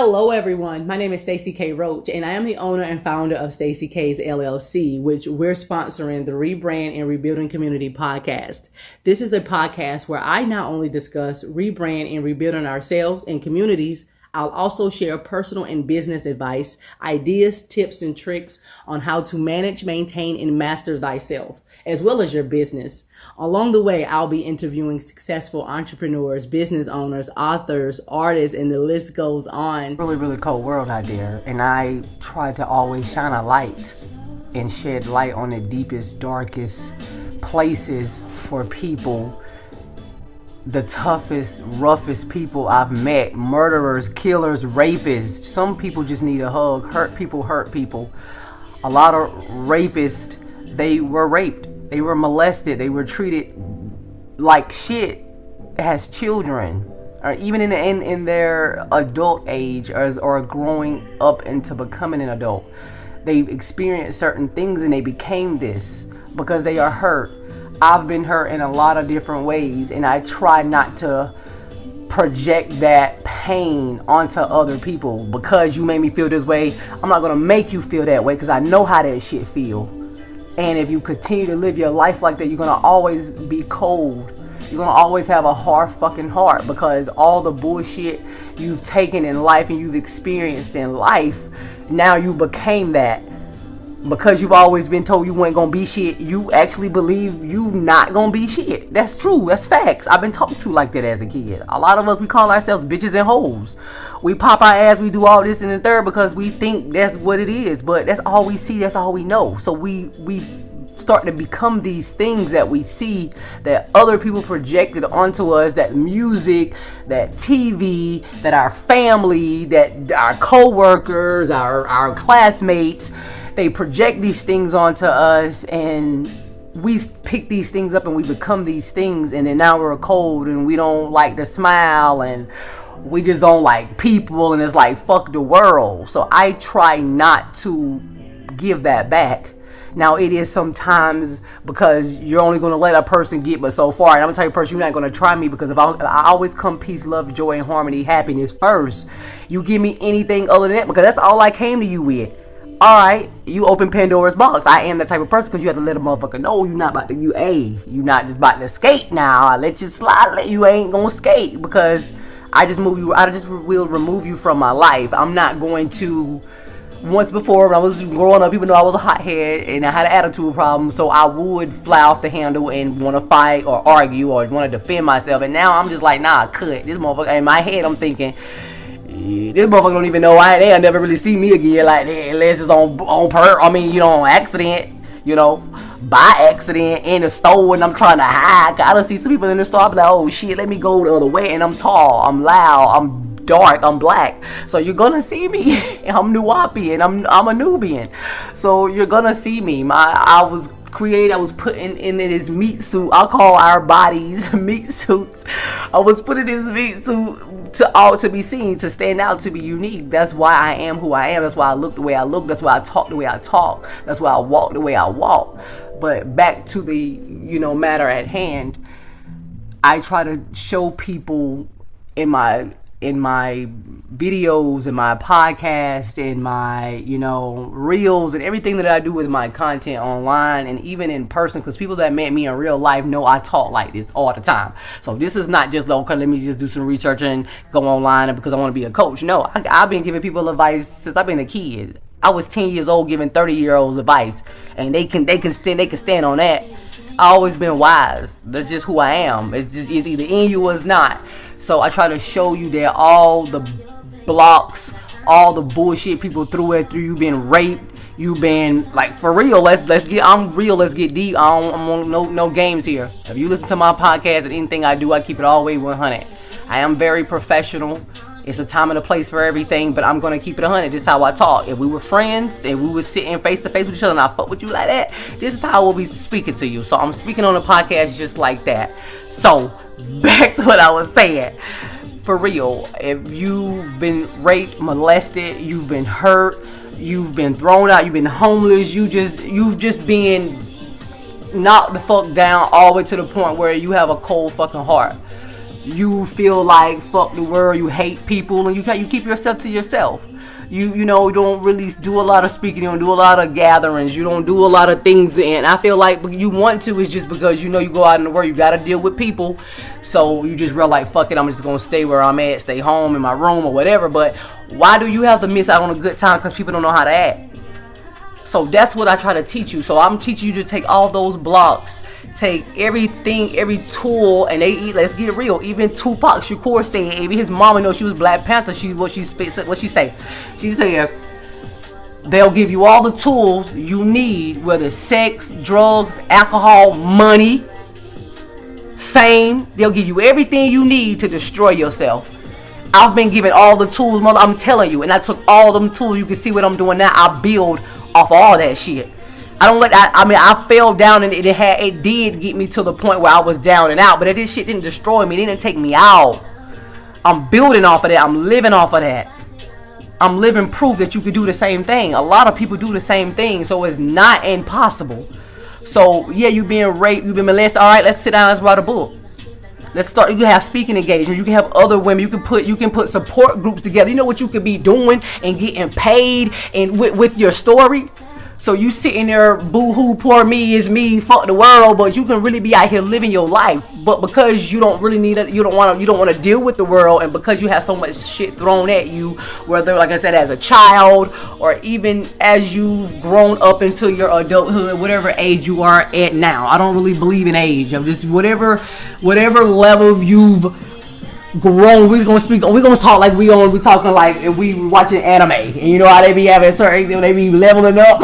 Hello everyone, my name is Stacie Kays LLC and I am the owner and founder of Stacie Kays LLC, which we're sponsoring the Rebrand and Rebuilding Community podcast. This is a podcast where I not only discuss rebrand and rebuilding ourselves and communities, I'll also share personal and business advice, ideas, tips, and tricks on how to manage, maintain, and master thyself, as well as your business. Along the way, I'll be interviewing successful entrepreneurs, business owners, authors, artists, and the list goes on. Really cold world out there, and I try to always shine a light and shed light on the deepest, darkest places for people. The toughest, roughest people I've met. Murderers, killers, rapists. Some people just need a hug. Hurt people. A lot of rapists, they were raped. They were molested. They were treated like shit as children. Or even in their adult age or growing up into becoming an adult. They've experienced certain things and they became this because they are hurt. I've been hurt in a lot of different ways, and I try not to project that pain onto other people. Because you made me feel this way, I'm not gonna make you feel that way because I know how that shit feel. And if you continue to live your life like that, you're gonna always be cold. You're gonna always have a hard fucking heart because all the bullshit you've taken in life and you've experienced in life, now you became that. Because you've always been told you weren't gonna be shit, you actually believe you not gonna be shit. That's true. That's facts. I've been talked to like that as a kid. A lot of us, we call ourselves bitches and hoes. We pop our ass, we do all this and the third because we think that's what it is. But that's all we see, that's all we know. So we start to become these things that we see that other people projected onto us, that music, that TV, that our family, that our co-workers, our classmates, they project these things onto us and we pick these things up and we become these things, and then now we're cold and we don't like to smile and we just don't like people, and it's like fuck the world. So I try not to give that back. Now it is sometimes because you're only going to let a person get but so far, and I'm the type of person you're not going to try me because if I always come peace, love, joy, and harmony, happiness first. You give me anything other than that because that's all I came to you with. Alright, you open Pandora's box. I am the type of person because you have to let a motherfucker know you're not about to, you're not just about to skate now. I let you slide, you ain't gonna skate because I just will remove you from my life. I'm not going to. Once before, when I was growing up, people know I was a hothead and I had an attitude problem, so I would fly off the handle and want to fight or argue or want to defend myself. And now I'm just like, nah, cut. This motherfucker, in my head, I'm thinking, this motherfucker don't even know they'll never really see me again like that unless it's on accident, by accident in the store and I'm trying to hide. I don't see some people in the store, I'm like, oh shit, let me go the other way, and I'm tall, I'm loud, I'm dark, I'm black, so you're gonna see me. I'm ヌᎪန့, I'm a Nubian, so you're gonna see me. I was put in this meat suit. I'll call our bodies meat suits. I was put in this meat suit to be seen, to stand out, to be unique. That's why I am who I am. That's why I look the way I look. That's why I talk the way I talk. That's why I walk the way I walk. But back to the matter at hand, I try to show people in my videos, in my podcast, in my reels, and everything that I do with my content online and even in person, because people that met me in real life know I talk like this all the time. So this is not just okay, let me just do some research and go online because I want to be a coach. No, I've been giving people advice since I've been a kid. I was 10 years old giving 30-year-olds advice, and they can stand on that. I always been wise. That's just who I am. It's either in you or it's not. So I try to show you that all the blocks, all the bullshit people threw at you, you've been raped, you've been like for real. I'm real. Let's get deep. I don't want no games here. If you listen to my podcast and anything I do, I keep it all the way 100. I am very professional. It's a time and a place for everything, but I'm gonna keep it 100. This is how I talk. If we were friends and we were sitting face to face with each other and I fuck with you like that, this is how I will be speaking to you. So I'm speaking on the podcast just like that. So back to what I was saying. For real, if you've been raped, molested, you've been hurt, you've been thrown out, you've been homeless, you've just been knocked the fuck down all the way to the point where you have a cold fucking heart. you feel like fuck the world, you hate people, and you keep yourself to yourself. You don't really do a lot of speaking, you don't do a lot of gatherings, you don't do a lot of things, and I feel like you want to is just because you go out in the world, you gotta deal with people, so you just realize, fuck it, I'm just gonna stay where I'm at, stay home in my room or whatever. But why do you have to miss out on a good time because people don't know how to act? So that's what I try to teach you. So I'm teaching you to take all those blocks, take everything, every tool, and let's get real. Even Tupac Shakur said, even his mama she was Black Panther. What she say? She said, they'll give you all the tools you need, whether it's sex, drugs, alcohol, money, fame. They'll give you everything you need to destroy yourself. I've been given all the tools, mother. I'm telling you, and I took all them tools. You can see what I'm doing now. I build off of all that shit. I fell down, and it did get me to the point where I was down and out, but this shit didn't destroy me. It didn't take me out. I'm building off of that. I'm living off of that. I'm living proof that you can do the same thing. A lot of people do the same thing, so it's not impossible. So yeah, you being raped, you've been molested. All right, let's sit down. Let's write a book. Let's start. You can have speaking engagements. You can have other women. You can put support groups together. You know what you could be doing and getting paid and with your story. So you sitting there, boo-hoo, poor me, is me, fuck the world, but you can really be out here living your life. But because you don't really need it, you don't want to deal with the world, and because you have so much shit thrown at you, whether, like I said, as a child or even as you've grown up into your adulthood, whatever age you are at now. I don't really believe in age. I'm just whatever level you've grown. We're gonna talk like we talking like if we watching anime, and you know how they be having certain, they be leveling up.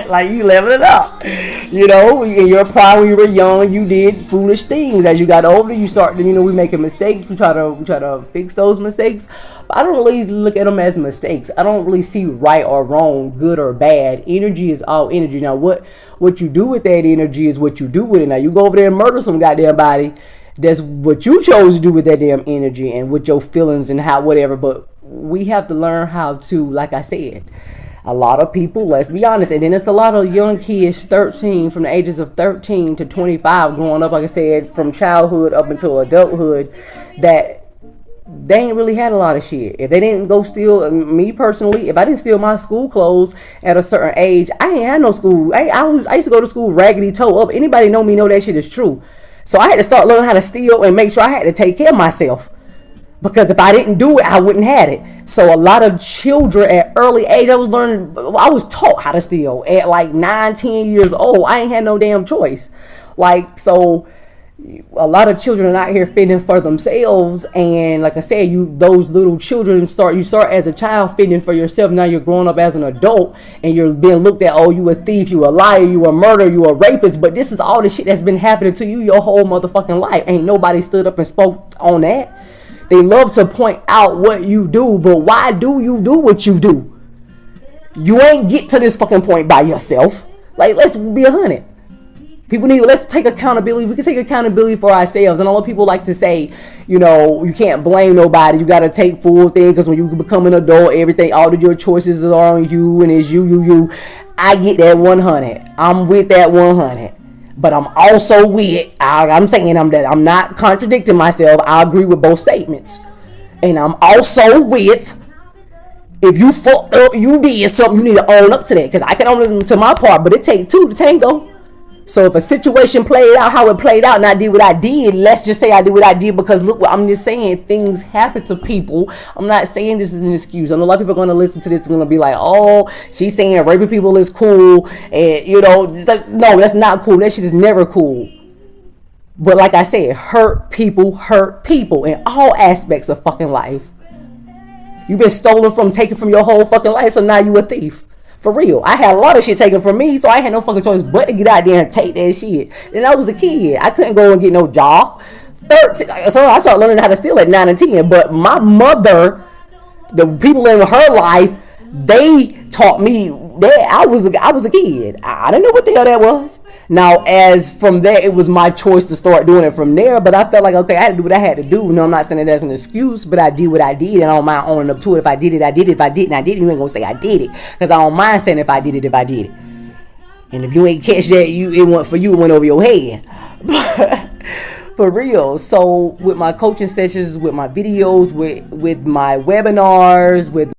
Like you leveling up, in your prime when you were young, you did foolish things. As you got older, you start to, we making mistakes. We try to fix those mistakes. But I don't really look at them as mistakes. I don't really see right or wrong, good or bad. Energy is all energy. Now, what you do with that energy is what you do with it. Now, you go over there and murder some goddamn body. That's what you chose to do with that damn energy and with your feelings and how whatever. But we have to learn how to, like I said, a lot of people, let's be honest, and then it's a lot of young kids, from the ages of 13 to 25, growing up, like I said, from childhood up until adulthood, that they ain't really had a lot of shit. If they didn't go steal, me personally, if I didn't steal my school clothes at a certain age, I ain't had no school. I used to go to school raggedy toe up. Anybody know me know that shit is true. So I had to start learning how to steal and make sure I had to take care of myself. Because if I didn't do it, I wouldn't have it. So a lot of children at early age, I was taught how to steal at like 9, 10 years old. I ain't had no damn choice. So a lot of children are out here fending for themselves. And like I said, those little children you start as a child fending for yourself. Now you're growing up as an adult and you're being looked at, oh, you a thief, you a liar, you a murderer, you a rapist. But this is all the shit that's been happening to you your whole motherfucking life. Ain't nobody stood up and spoke on that. They love to point out what you do, but why do you do what you do? You ain't get to this fucking point by yourself. Like, let's be 100. Let's take accountability. We can take accountability for ourselves. And a lot of people like to say, you can't blame nobody. You got to take full thing because when you become an adult, all of your choices are on you and it's you. I get that 100. I'm with that 100. But I'm also with, I'm saying that I'm not contradicting myself. I agree with both statements. And I'm also with, if you fucked up, you did something, you need to own up to that. Because I can own up to my part, but it takes two to tango. So if a situation played out how it played out and I did what I did, let's just say I did what I did because look, I'm just saying things happen to people. I'm not saying this is an excuse. I know a lot of people are going to listen to this and going to be like, oh, she's saying raping people is cool. And, no, that's not cool. That shit is never cool. But like I said, hurt people in all aspects of fucking life. You've been taken from your whole fucking life, so now you a thief. For real. I had a lot of shit taken from me, so I had no fucking choice but to get out there and take that shit. And I was a kid. I couldn't go and get no job. So I started learning how to steal at 9 and 10. But my mother, the people in her life, they taught me that I was a kid. I didn't know what the hell that was. Now, as from there, it was my choice to start doing it from there. But I felt like, okay, I had to do what I had to do. No, I'm not saying it as an excuse, but I did what I did, and I don't mind owning up to it. If I did it, I did it. If I didn't, I didn't. You ain't gonna say I did it, because I don't mind saying if I did it, And if you ain't catch that, it went for you, it went over your head. For real. So with my coaching sessions, with my videos, with my webinars, with